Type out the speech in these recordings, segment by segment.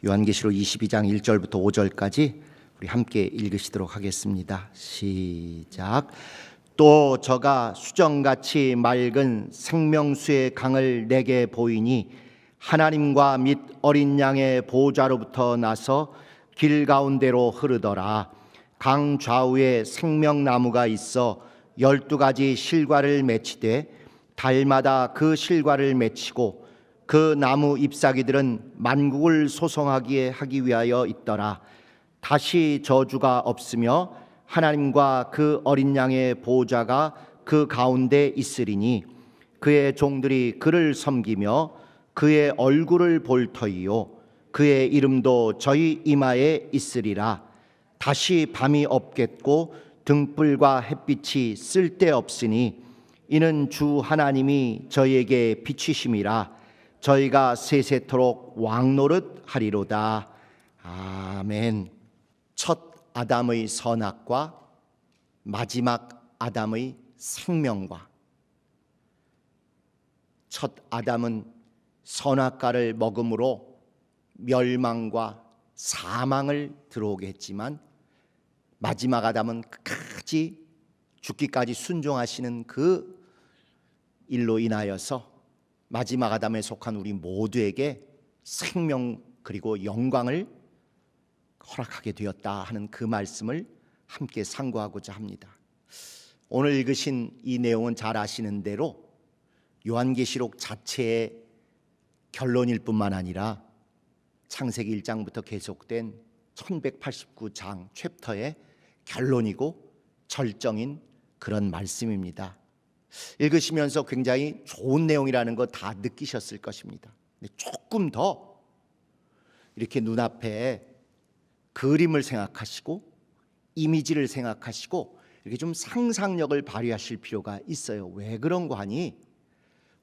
요한계시록 22장 1절부터 5절까지 우리 함께 읽으시도록 하겠습니다. 시작. 또 저가 수정같이 맑은 생명수의 강을 내게 보이니 하나님과 및 어린 양의 보호자로부터 나서 길 가운데로 흐르더라. 강 좌우에 생명나무가 있어 12가지 실과를 맺히되 달마다 그 실과를 맺히고 그 나무 잎사귀들은 만국을 소성하게 하기 위하여 있더라. 다시 저주가 없으며 하나님과 그 어린 양의 보호자가 그 가운데 있으리니 그의 종들이 그를 섬기며 그의 얼굴을 볼 터이요 그의 이름도 저희 이마에 있으리라. 다시 밤이 없겠고 등불과 햇빛이 쓸데없으니 이는 주 하나님이 저희에게 비치심이라. 저희가 세세토록 왕노릇 하리로다. 아멘. 첫 아담의 선악과 마지막 아담의 생명과. 첫 아담은 선악과를 먹음으로 멸망과 사망을 들어오게 했지만 마지막 아담은 끝까지 죽기까지 순종하시는 그 일로 인하여서 마지막 아담에 속한 우리 모두에게 생명 그리고 영광을 허락하게 되었다 하는 그 말씀을 함께 상고하고자 합니다. 오늘 읽으신 이 내용은 잘 아시는 대로 요한계시록 자체의 결론일 뿐만 아니라 창세기 1장부터 계속된 1189장 챕터의 결론이고 절정인 그런 말씀입니다. 읽으시면서 굉장히 좋은 내용이라는 거 다 느끼셨을 것입니다. 근데 조금 더 이렇게 눈앞에 그림을 생각하시고 이미지를 생각하시고 이렇게 좀 상상력을 발휘하실 필요가 있어요. 왜 그런가 하니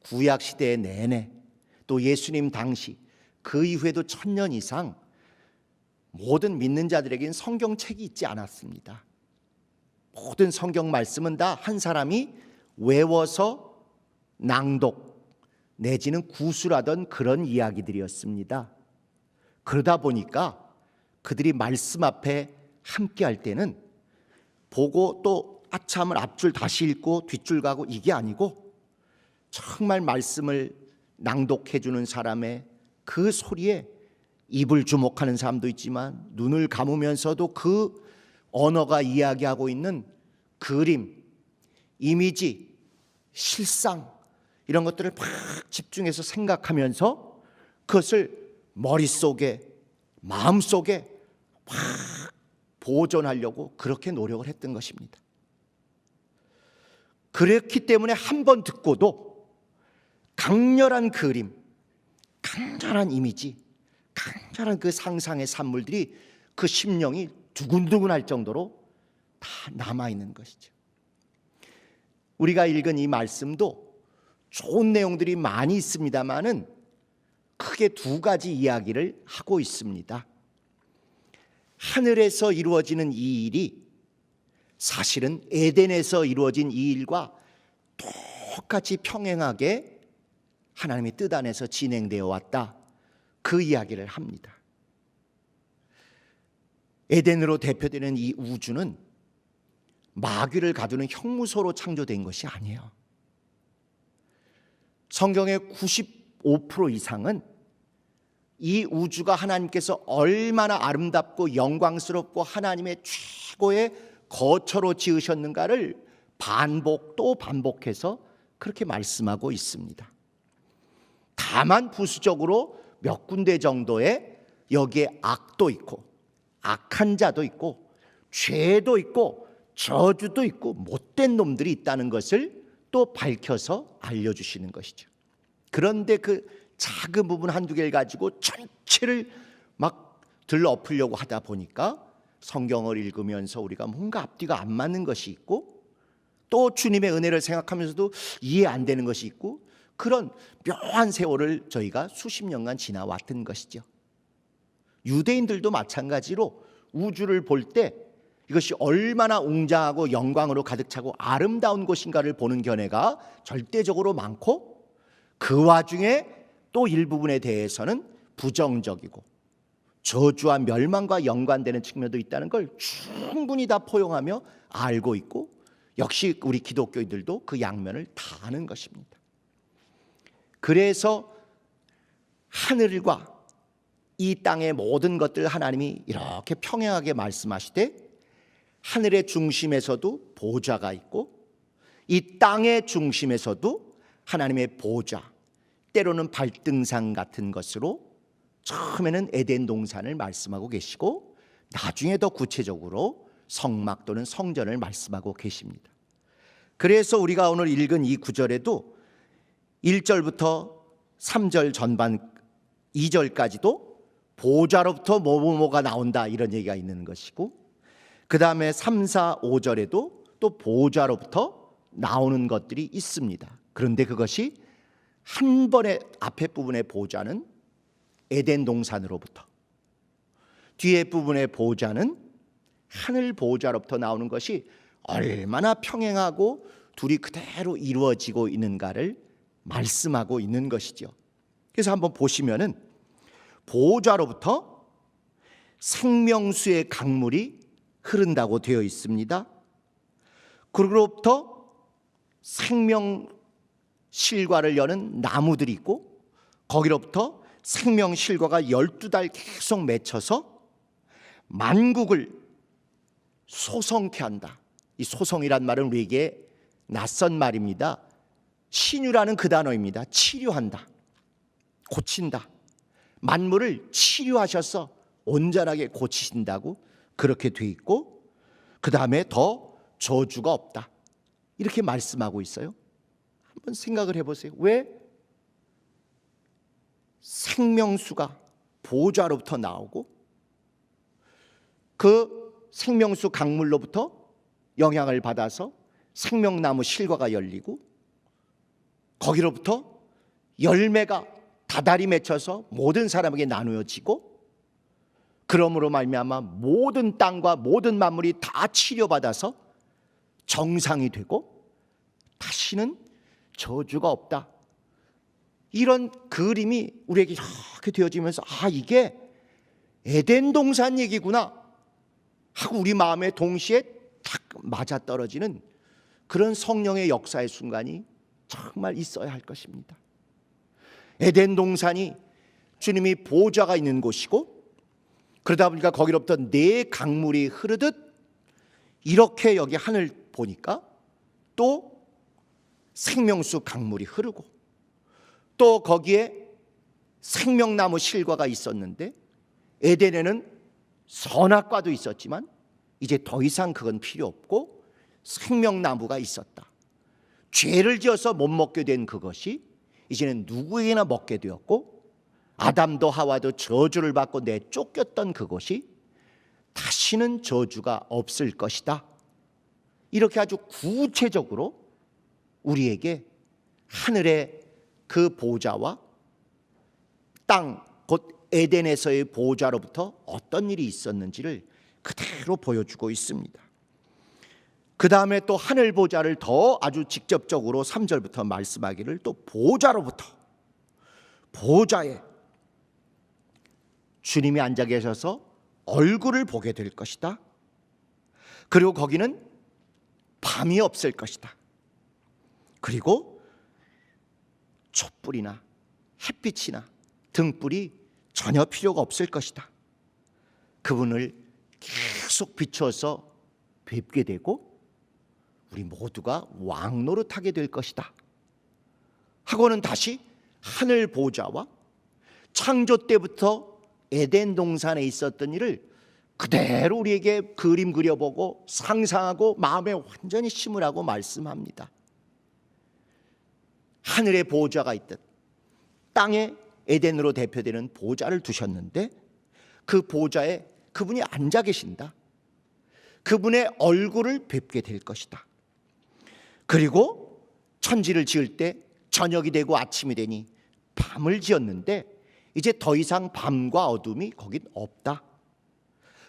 구약 시대 내내 또 예수님 당시 그 이후에도 1000년 이상 모든 믿는 자들에게는 성경책이 있지 않았습니다. 모든 성경 말씀은 다 한 사람이 외워서 낭독 내지는 구술하던 그런 이야기들이었습니다. 그러다 보니까 그들이 말씀 앞에 함께 할 때는 보고 또 아참을 앞줄 다시 읽고 뒷줄 가고 이게 아니고 정말 말씀을 낭독해 주는 사람의 그 소리에 입을 주목하는 사람도 있지만 눈을 감으면서도 그 언어가 이야기하고 있는 그림, 이미지, 실상 이런 것들을 막 집중해서 생각하면서 그것을 머릿속에 마음속에 막 보존하려고 그렇게 노력을 했던 것입니다. 그렇기 때문에 한 번 듣고도 강렬한 그림, 강렬한 이미지, 강렬한 그 상상의 산물들이 그 심령이 두근두근할 정도로 다 남아있는 것이죠. 우리가 읽은 이 말씀도 좋은 내용들이 많이 있습니다만은 크게 두 가지 이야기를 하고 있습니다. 하늘에서 이루어지는 이 일이 사실은 에덴에서 이루어진 이 일과 똑같이 평행하게 하나님의 뜻 안에서 진행되어 왔다. 그 이야기를 합니다. 에덴으로 대표되는 이 우주는 마귀를 가두는 형무소로 창조된 것이 아니에요. 성경의 95% 이상은 이 우주가 하나님께서 얼마나 아름답고 영광스럽고 하나님의 최고의 거처로 지으셨는가를 반복 또 반복해서 그렇게 말씀하고 있습니다. 다만 부수적으로 몇 군데 정도의 여기에 악도 있고 악한 자도 있고 죄도 있고 저주도 있고 못된 놈들이 있다는 것을 또 밝혀서 알려주시는 것이죠. 그런데 그 작은 부분 한두 개를 가지고 전체를 막 들러엎으려고 하다 보니까 성경을 읽으면서 우리가 뭔가 앞뒤가 안 맞는 것이 있고 또 주님의 은혜를 생각하면서도 이해 안 되는 것이 있고 그런 묘한 세월을 저희가 수십 년간 지나왔던 것이죠. 유대인들도 마찬가지로 우주를 볼 때 이것이 얼마나 웅장하고 영광으로 가득 차고 아름다운 곳인가를 보는 견해가 절대적으로 많고 그 와중에 또 일부분에 대해서는 부정적이고 저주와 멸망과 연관되는 측면도 있다는 걸 충분히 다 포용하며 알고 있고, 역시 우리 기독교인들도 그 양면을 다 아는 것입니다. 그래서 하늘과 이 땅의 모든 것들 하나님이 이렇게 평행하게 말씀하시되, 하늘의 중심에서도 보좌가 있고 이 땅의 중심에서도 하나님의 보좌, 때로는 발등상 같은 것으로 처음에는 에덴 동산을 말씀하고 계시고, 나중에 더 구체적으로 성막 또는 성전을 말씀하고 계십니다. 그래서 우리가 오늘 읽은 이 구절에도 1절부터 3절 전반 2절까지도 보좌로부터 뭐뭐가 나온다 이런 얘기가 있는 것이고, 그 다음에 3, 4, 5절에도 또 보좌로부터 나오는 것들이 있습니다. 그런데 그것이 한 번의 앞에 부분의 보좌는 에덴 동산으로부터, 뒤에 부분의 보좌는 하늘 보좌로부터 나오는 것이 얼마나 평행하고 둘이 그대로 이루어지고 있는가를 말씀하고 있는 것이죠. 그래서 한번 보시면은 보좌로부터 생명수의 강물이 흐른다고 되어 있습니다. 그로부터 생명 실과를 여는 나무들이 있고, 거기로부터 생명 실과가 12달 계속 맺혀서 만국을 소성케 한다. 이 소성이란 말은 우리에게 낯선 말입니다. 신유라는 그 단어입니다. 치료한다, 고친다. 만물을 치료하셔서 온전하게 고치신다고 그렇게 돼 있고, 그 다음에 더 저주가 없다 이렇게 말씀하고 있어요. 한번 생각을 해보세요. 왜 생명수가 보좌로부터 나오고 그 생명수 강물로부터 영향을 받아서 생명나무 실과가 열리고, 거기로부터 열매가 다달이 맺혀서 모든 사람에게 나누어지고, 그러므로 말미암아 모든 땅과 모든 만물이 다 치료받아서 정상이 되고 다시는 저주가 없다. 이런 그림이 우리에게 이렇게 되어지면서, 아, 이게 에덴 동산 얘기구나 하고 우리 마음에 동시에 딱 맞아떨어지는 그런 성령의 역사의 순간이 정말 있어야 할 것입니다. 에덴 동산이 주님이 보좌가 있는 곳이고, 그러다 보니까 거기로부터 네 강물이 흐르듯, 이렇게 여기 하늘 보니까 또 생명수 강물이 흐르고, 또 거기에 생명나무 실과가 있었는데, 에덴에는 선악과도 있었지만 이제 더 이상 그건 필요 없고 생명나무가 있었다. 죄를 지어서 못 먹게 된 그것이 이제는 누구에게나 먹게 되었고, 아담도 하와도 저주를 받고 내쫓겼던 그것이 다시는 저주가 없을 것이다. 이렇게 아주 구체적으로 우리에게 하늘의 그 보좌와 땅, 곧 에덴에서의 보좌로부터 어떤 일이 있었는지를 그대로 보여주고 있습니다. 그 다음에 또 하늘 보좌를 더 아주 직접적으로 3절부터 말씀하기를, 또 보좌로부터, 보좌에 주님이 앉아 계셔서 얼굴을 보게 될 것이다. 그리고 거기는 밤이 없을 것이다. 그리고 촛불이나 햇빛이나 등불이 전혀 필요가 없을 것이다. 그분을 계속 비춰서 뵙게 되고 우리 모두가 왕 노릇하게 될 것이다 하고는 다시 하늘 보좌와 창조 때부터 에덴 동산에 있었던 일을 그대로 우리에게 그림 그려보고 상상하고 마음에 완전히 심으라고 말씀합니다. 하늘에 보좌가 있듯 땅에 에덴으로 대표되는 보좌를 두셨는데, 그 보좌에 그분이 앉아 계신다. 그분의 얼굴을 뵙게 될 것이다. 그리고 천지를 지을 때 저녁이 되고 아침이 되니 밤을 지었는데, 이제 더 이상 밤과 어둠이 거긴 없다.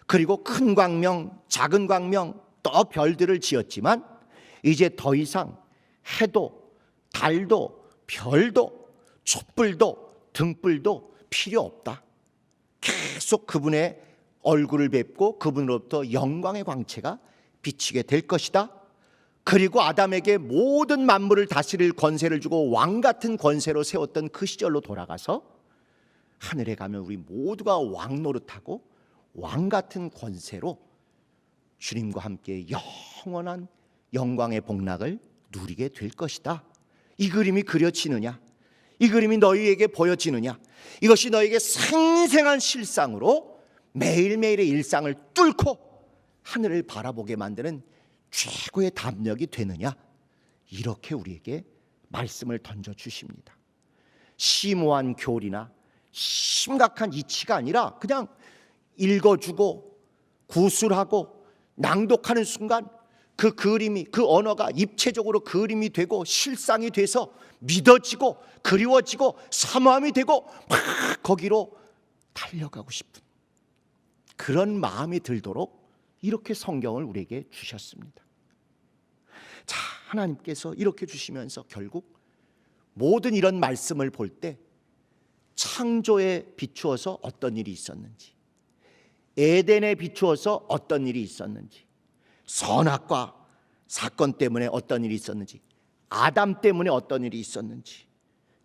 그리고 큰 광명, 작은 광명, 또 별들을 지었지만 이제 더 이상 해도, 달도, 별도, 촛불도, 등불도 필요 없다. 계속 그분의 얼굴을 뵙고 그분으로부터 영광의 광채가 비치게 될 것이다. 그리고 아담에게 모든 만물을 다스릴 권세를 주고 왕 같은 권세로 세웠던 그 시절로 돌아가서 하늘에 가면 우리 모두가 왕 노릇하고 왕 같은 권세로 주님과 함께 영원한 영광의 복락을 누리게 될 것이다. 이 그림이 그려지느냐? 이 그림이 너희에게 보여지느냐? 이것이 너희에게 생생한 실상으로 매일매일의 일상을 뚫고 하늘을 바라보게 만드는 최고의 담력이 되느냐? 이렇게 우리에게 말씀을 던져주십니다. 심오한 교리나 심각한 이치가 아니라 그냥 읽어주고 구술하고 낭독하는 순간 그 그림이, 그 언어가 입체적으로 그림이 되고 실상이 돼서 믿어지고 그리워지고 사모함이 되고 막 거기로 달려가고 싶은 그런 마음이 들도록 이렇게 성경을 우리에게 주셨습니다. 자, 하나님께서 이렇게 주시면서 결국 모든 이런 말씀을 볼 때 창조에 비추어서 어떤 일이 있었는지, 에덴에 비추어서 어떤 일이 있었는지, 선악과 사건 때문에 어떤 일이 있었는지, 아담 때문에 어떤 일이 있었는지,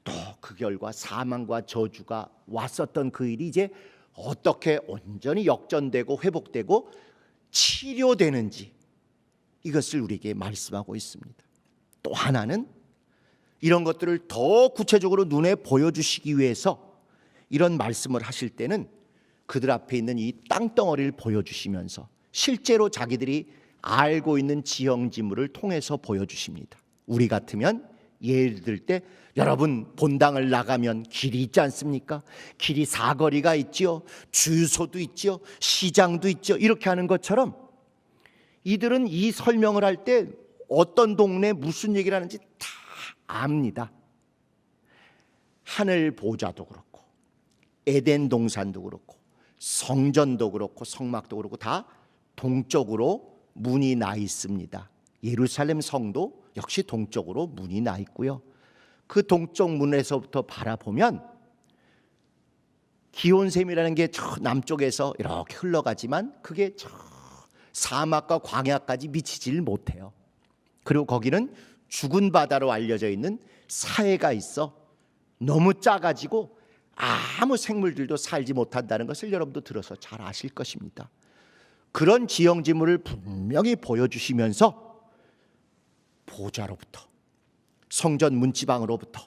또 그 결과 사망과 저주가 왔었던 그 일이 이제 어떻게 온전히 역전되고 회복되고 치료되는지, 이것을 우리에게 말씀하고 있습니다. 또 하나는 이런 것들을 더 구체적으로 눈에 보여주시기 위해서 이런 말씀을 하실 때는 그들 앞에 있는 이 땅덩어리를 보여주시면서 실제로 자기들이 알고 있는 지형지물을 통해서 보여주십니다. 우리 같으면 예를 들 때 여러분 본당을 나가면 길이 있지 않습니까? 길이 사거리가 있지요, 주유소도 있지요, 시장도 있죠. 이렇게 하는 것처럼 이들은 이 설명을 할 때 어떤 동네에 무슨 얘기를 하는지 다 압니다. 하늘 보좌도 그렇고 에덴 동산도 그렇고 성전도 그렇고 성막도 그렇고 다 동쪽으로 문이 나 있습니다. 예루살렘 성도 역시 동쪽으로 문이 나 있고요. 그 동쪽 문에서부터 바라보면 기온샘이라는 게 저 남쪽에서 이렇게 흘러가지만 그게 저 사막과 광야까지 미치질 못해요. 그리고 거기는 죽은 바다로 알려져 있는 사해가 있어 너무 작아지고 아무 생물들도 살지 못한다는 것을 여러분도 들어서 잘 아실 것입니다. 그런 지형지물을 분명히 보여주시면서 보좌로부터 성전 문지방으로부터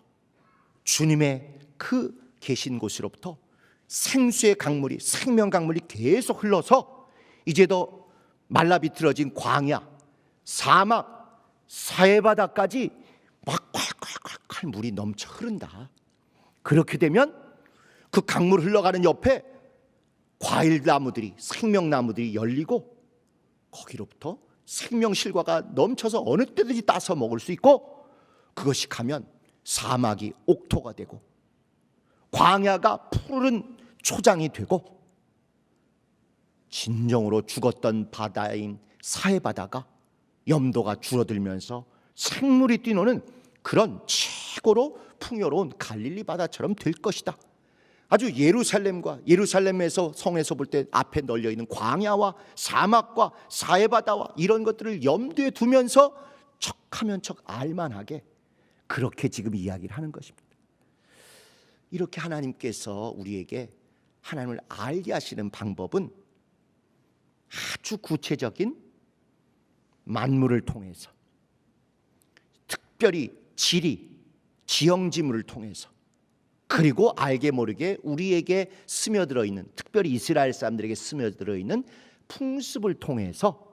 주님의 그 계신 곳으로부터 생수의 강물이, 생명 강물이 계속 흘러서 이제도 말라비틀어진 광야, 사막, 사해바다까지 막 콸콸콸콸 물이 넘쳐 흐른다. 그렇게 되면 그 강물 흘러가는 옆에 과일나무들이, 생명나무들이 열리고 거기로부터 생명실과가 넘쳐서 어느 때든지 따서 먹을 수 있고, 그것이 가면 사막이 옥토가 되고 광야가 푸른 초장이 되고 진정으로 죽었던 바다인 사해바다가 염도가 줄어들면서 생물이 뛰노는 그런 최고로 풍요로운 갈릴리 바다처럼 될 것이다. 아주 예루살렘에서 성에서 볼 때 앞에 널려 있는 광야와 사막과 사해바다와 이런 것들을 염두에 두면서 척하면 척 알만하게 그렇게 지금 이야기를 하는 것입니다. 이렇게 하나님께서 우리에게 하나님을 알게 하시는 방법은 아주 구체적인 만물을 통해서, 특별히 지형지물을 통해서, 그리고 알게 모르게 우리에게 스며들어 있는, 특별히 이스라엘 사람들에게 스며들어 있는 풍습을 통해서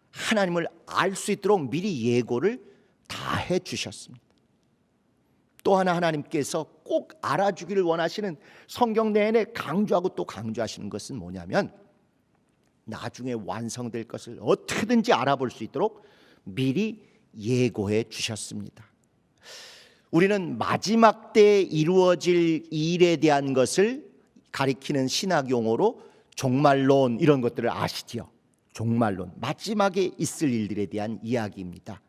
하나님을 알 수 있도록 미리 예고를 다 해주셨습니다. 또 하나 하나님께서 꼭 알아주기를 원하시는, 성경 내내 강조하고 또 강조하시는 것은 뭐냐면 나중에 완성될 것을 어떻게든지 알아볼 수 있도록 미리 예고해 주셨습니다. 우리는 마지막 때에 이루어질 일에 대한 것을 가리키는 신학 용어로 종말론, 이런 것들을 아시지요? 종말론, 마지막에 있을 일들에 대한 이야기입니다.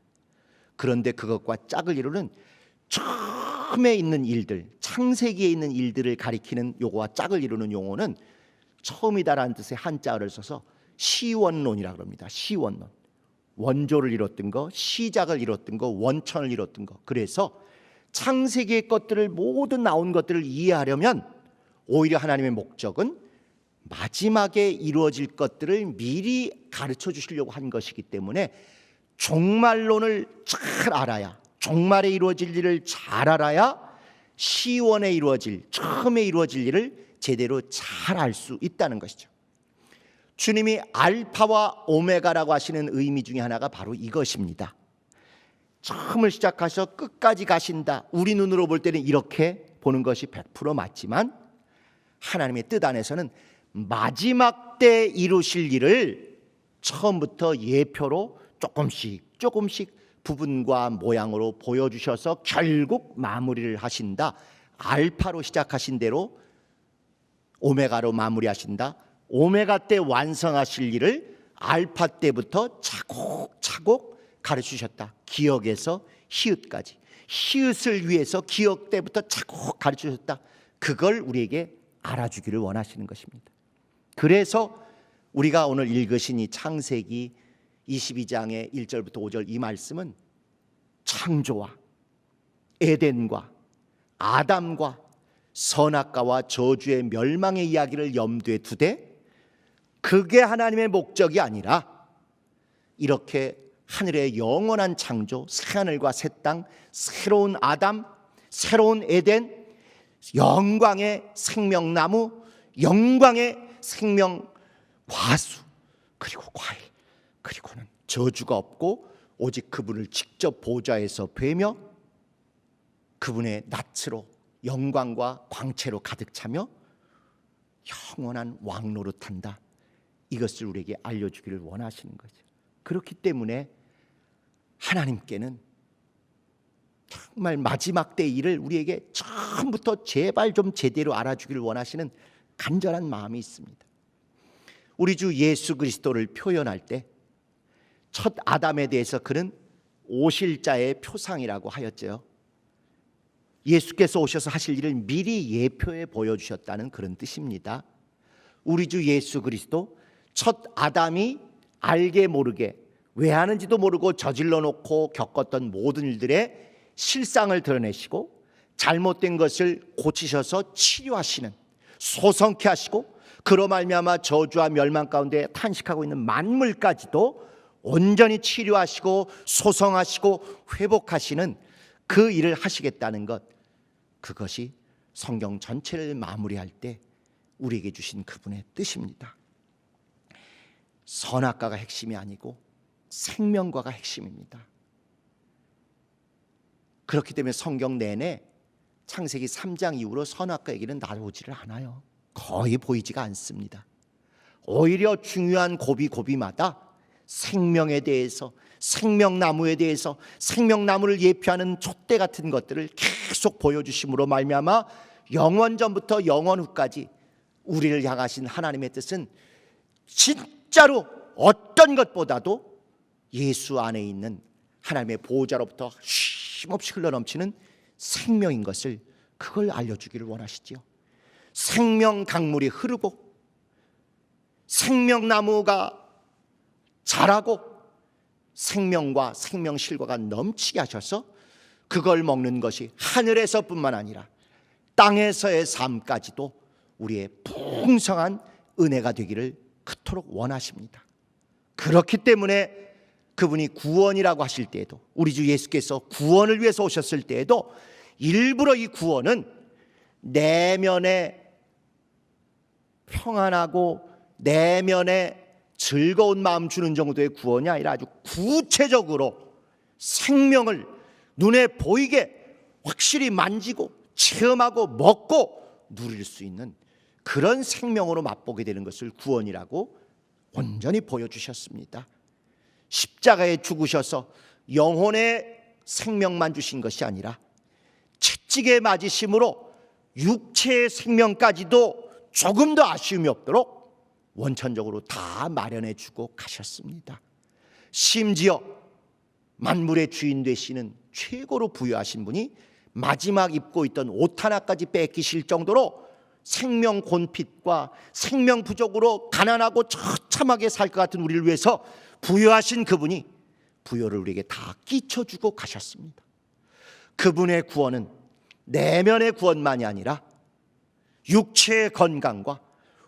그런데 그것과 짝을 이루는 처음에 있는 일들, 창세기에 있는 일들을 가리키는 용어와 짝을 이루는 용어는 처음이다라는 뜻의 한자어를 써서 시원론이라고 합니다. 시원론. 원조를 이뤘던 거, 시작을 이뤘던 거, 원천을 이뤘던 거. 그래서 창세기의 것들을 모든 나온 것들을 이해하려면 오히려 하나님의 목적은 마지막에 이루어질 것들을 미리 가르쳐 주시려고 한 것이기 때문에 종말론을 잘 알아야, 종말에 이루어질 일을 잘 알아야 시원에 이루어질, 처음에 이루어질 일을 제대로 잘 알 수 있다는 것이죠. 주님이 알파와 오메가라고 하시는 의미 중에 하나가 바로 이것입니다. 처음을 시작하셔서 끝까지 가신다. 우리 눈으로 볼 때는 이렇게 보는 것이 100% 맞지만 하나님의 뜻 안에서는 마지막 때 이루실 일을 처음부터 예표로 조금씩 부분과 모양으로 보여주셔서 결국 마무리를 하신다. 알파로 시작하신 대로 오메가로 마무리하신다. 오메가 때 완성하실 일을 알파 때부터 차곡차곡 가르치셨다. 기억에서 히읗까지, 히읗을 위해서 기억 때부터 차곡 가르치셨다. 그걸 우리에게 알아주기를 원하시는 것입니다. 그래서 우리가 오늘 읽으신 이 창세기 22장의 1절부터 5절 이 말씀은 창조와 에덴과 아담과 선악과와 저주의 멸망의 이야기를 염두에 두되 그게 하나님의 목적이 아니라 이렇게 하늘의 영원한 창조, 새하늘과 새 땅, 새로운 아담, 새로운 에덴, 영광의 생명나무, 영광의 생명 과수, 그리고 과일, 그리고는 저주가 없고 오직 그분을 직접 보좌에서 뵈며 그분의 낯으로 영광과 광채로 가득 차며 영원한 왕노릇한다. 이것을 우리에게 알려주기를 원하시는 거죠. 그렇기 때문에 하나님께는 정말 마지막 때 일을 우리에게 처음부터 제발 좀 제대로 알아주기를 원하시는 간절한 마음이 있습니다. 우리 주 예수 그리스도를 표현할 때 첫 아담에 대해서 그는 오실 자의 표상이라고 하였죠. 예수께서 오셔서 하실 일을 미리 예표해 보여주셨다는 그런 뜻입니다. 우리 주 예수 그리스도 첫 아담이 알게 모르게 왜 하는지도 모르고 저질러 놓고 겪었던 모든 일들의 실상을 드러내시고 잘못된 것을 고치셔서 치료하시는, 소성케 하시고 그로 말미암아 저주와 멸망 가운데 탄식하고 있는 만물까지도 온전히 치료하시고 소성하시고 회복하시는 그 일을 하시겠다는 것, 그것이 성경 전체를 마무리할 때 우리에게 주신 그분의 뜻입니다. 선악과가 핵심이 아니고 생명과가 핵심입니다. 그렇기 때문에 성경 내내 창세기 3장 이후로 선악과 얘기는 나오지를 않아요. 거의 보이지가 않습니다. 오히려 중요한 고비마다 생명에 대해서, 생명나무에 대해서, 생명나무를 예표하는 촛대 같은 것들을 계속 보여주심으로 말미암아 영원전부터 영원후까지 우리를 향하신 하나님의 뜻은 진짜로 어떤 것보다도 예수 안에 있는 하나님의 보호자로부터 쉼없이 흘러넘치는 생명인 것을, 그걸 알려주기를 원하시지요. 생명 강물이 흐르고 생명나무가 자라고 생명과 생명실과가 넘치게 하셔서 그걸 먹는 것이 하늘에서뿐만 아니라 땅에서의 삶까지도 우리의 풍성한 은혜가 되기를 그토록 원하십니다. 그렇기 때문에 그분이 구원이라고 하실 때에도, 우리 주 예수께서 구원을 위해서 오셨을 때에도 일부러 이 구원은 내면에 평안하고 내면에 즐거운 마음 주는 정도의 구원이 아니라 아주 구체적으로 생명을 눈에 보이게 확실히 만지고 체험하고 먹고 누릴 수 있는 그런 생명으로 맛보게 되는 것을 구원이라고 온전히 보여주셨습니다. 십자가에 죽으셔서 영혼의 생명만 주신 것이 아니라 채찍에 맞으심으로 육체의 생명까지도 조금 더 아쉬움이 없도록 원천적으로 다 마련해 주고 가셨습니다. 심지어 만물의 주인 되시는 최고로 부유하신 분이 마지막 입고 있던 옷 하나까지 뺏기실 정도로 생명 곤핍과 생명 부족으로 가난하고 처참하게 살 것 같은 우리를 위해서 부여하신 그분이 부여를 우리에게 다 끼쳐주고 가셨습니다. 그분의 구원은 내면의 구원만이 아니라 육체의 건강과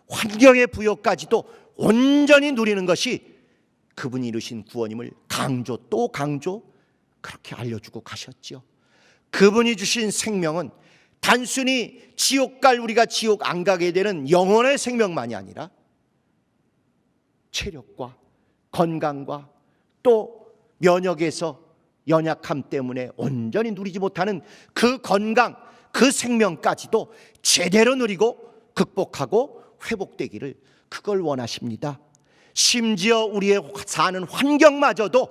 환경의 부여까지도 온전히 누리는 것이 그분이 이루신 구원임을 강조 또 강조 그렇게 알려주고 가셨지요. 그분이 주신 생명은 단순히 지옥 갈 우리가 지옥 안 가게 되는 영혼의 생명만이 아니라 체력과 건강과 또 면역에서 연약함 때문에 온전히 누리지 못하는 그 건강, 그 생명까지도 제대로 누리고 극복하고 회복되기를 그걸 원하십니다. 심지어 우리의 사는 환경마저도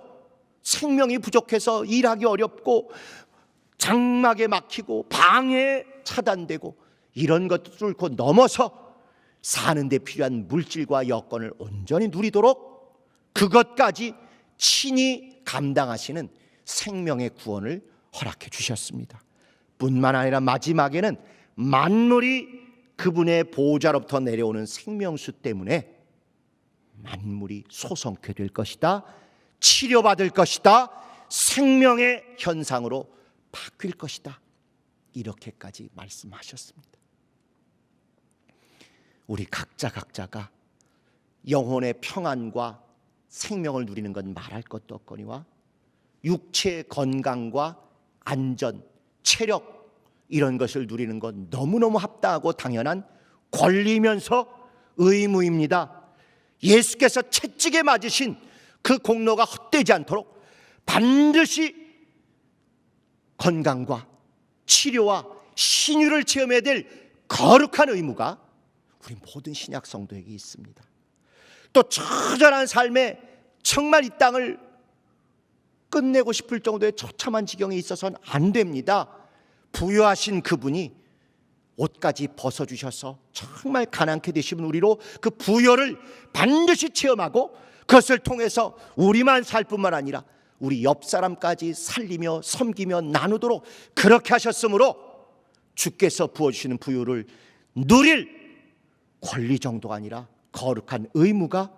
생명이 부족해서 일하기 어렵고 장막에 막히고 방해에 차단되고 이런 것도 뚫고 넘어서 사는 데 필요한 물질과 여건을 온전히 누리도록 그것까지 친히 감당하시는 생명의 구원을 허락해 주셨습니다. 뿐만 아니라 마지막에는 만물이 그분의 보호자로부터 내려오는 생명수 때문에 만물이 소성케 될 것이다, 치료받을 것이다, 생명의 현상으로 바뀔 것이다, 이렇게까지 말씀하셨습니다. 우리 각자가 영혼의 평안과 생명을 누리는 건 말할 것도 없거니와 육체의 건강과 안전, 체력 이런 것을 누리는 건 너무너무 합당하고 당연한 권리면서 의무입니다. 예수께서 채찍에 맞으신 그 공로가 헛되지 않도록 반드시 건강과 치료와 신유를 체험해야 될 거룩한 의무가 우리 모든 신약 성도에게 있습니다. 또 처절한 삶에 정말 이 땅을 끝내고 싶을 정도의 처참한 지경에 있어서는 안 됩니다. 부여하신 그분이 옷까지 벗어주셔서 정말 가난케 되신 우리로 그 부여를 반드시 체험하고 그것을 통해서 우리만 살 뿐만 아니라 우리 옆 사람까지 살리며 섬기며 나누도록 그렇게 하셨으므로 주께서 부어주시는 부여를 누릴 권리 정도가 아니라 거룩한 의무가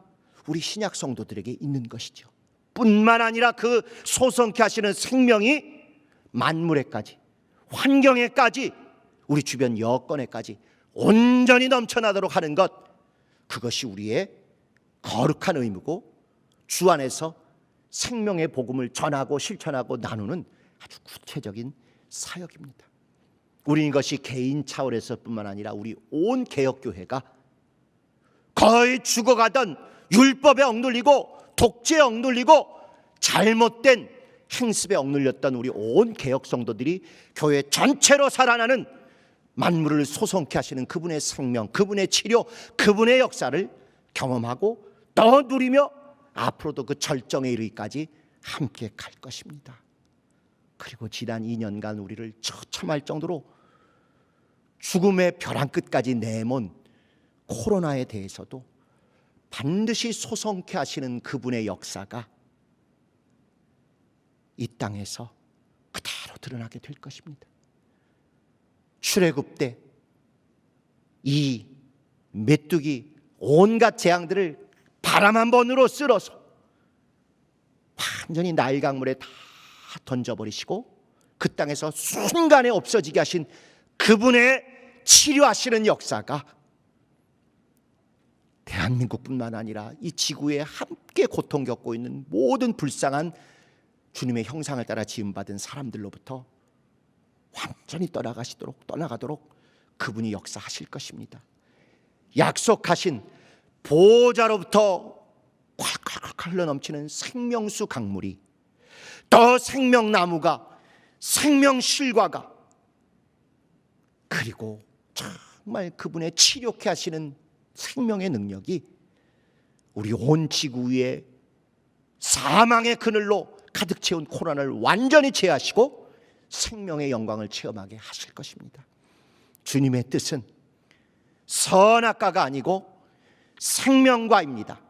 우리 신약 성도들에게 있는 것이죠. 뿐만 아니라 그 소성케 하시는 생명이 만물에까지 환경에까지 우리 주변 여건에까지 온전히 넘쳐나도록 하는 것, 그것이 우리의 거룩한 의무고 주 안에서 생명의 복음을 전하고 실천하고 나누는 아주 구체적인 사역입니다. 우리는 이것이 개인 차원에서뿐만 아니라 우리 온 개혁교회가 거의 죽어가던 율법에 억눌리고 독재에 억눌리고 잘못된 행습에 억눌렸던 우리 온 개혁 성도들이 교회 전체로 살아나는 만물을 소성케 하시는 그분의 생명, 그분의 치료, 그분의 역사를 경험하고 더 누리며 앞으로도 그 절정에 이르기까지 함께 갈 것입니다. 그리고 지난 2년간 우리를 처참할 정도로 죽음의 벼랑 끝까지 내몬 코로나에 대해서도 반드시 소성케 하시는 그분의 역사가 이 땅에서 그대로 드러나게 될 것입니다. 출애굽 때 이 메뚜기 온갖 재앙들을 바람 한 번으로 쓸어서 완전히 나일 강물에 다 던져버리시고 그 땅에서 순간에 없어지게 하신 그분의 치료하시는 역사가 대한민국뿐만 아니라 이 지구에 함께 고통 겪고 있는 모든 불쌍한 주님의 형상을 따라 지음받은 사람들로부터 완전히 떠나가도록 그분이 역사하실 것입니다. 약속하신 보호자로부터 콸콸콸 흘러넘치는 생명수 강물이, 더 생명나무가, 생명실과가, 그리고 정말 그분의 치료케 하시는 생명의 능력이 우리 온 지구 위에 사망의 그늘로 가득 채운 코로나를 완전히 제하시고 생명의 영광을 체험하게 하실 것입니다. 주님의 뜻은 선악과가 아니고 생명과입니다.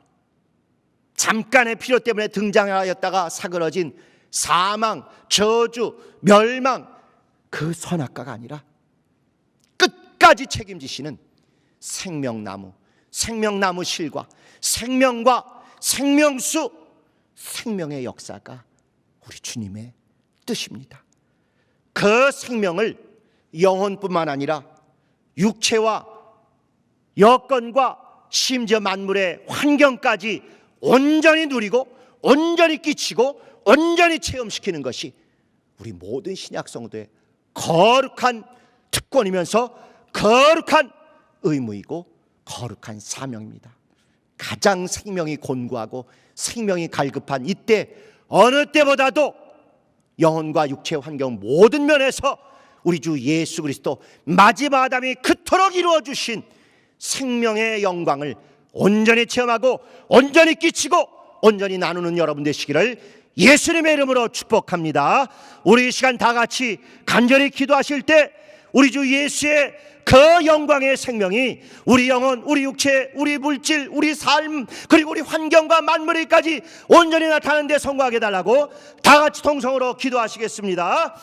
잠깐의 필요 때문에 등장하였다가 사그러진 사망, 저주, 멸망, 그 선악과가 아니라 끝까지 책임지시는 생명나무, 생명나무 실과 생명과 생명수, 생명의 역사가 우리 주님의 뜻입니다. 그 생명을 영혼뿐만 아니라 육체와 여건과 심지어 만물의 환경까지 온전히 누리고 온전히 끼치고 온전히 체험시키는 것이 우리 모든 신약 성도의 거룩한 특권이면서 거룩한 의무이고 거룩한 사명입니다. 가장 생명이 곤고하고 생명이 갈급한 이때, 어느 때보다도 영혼과 육체 환경 모든 면에서 우리 주 예수 그리스도 마지막 아담이 그토록 이루어 주신 생명의 영광을 온전히 체험하고 온전히 끼치고 온전히 나누는 여러분 되시기를 예수님의 이름으로 축복합니다. 우리 이 시간 다 같이 간절히 기도하실 때 우리 주 예수의 그 영광의 생명이 우리 영혼, 우리 육체, 우리 물질, 우리 삶, 그리고 우리 환경과 만물에까지 온전히 나타나는 데 성공하게 해달라고 다 같이 통성으로 기도하시겠습니다.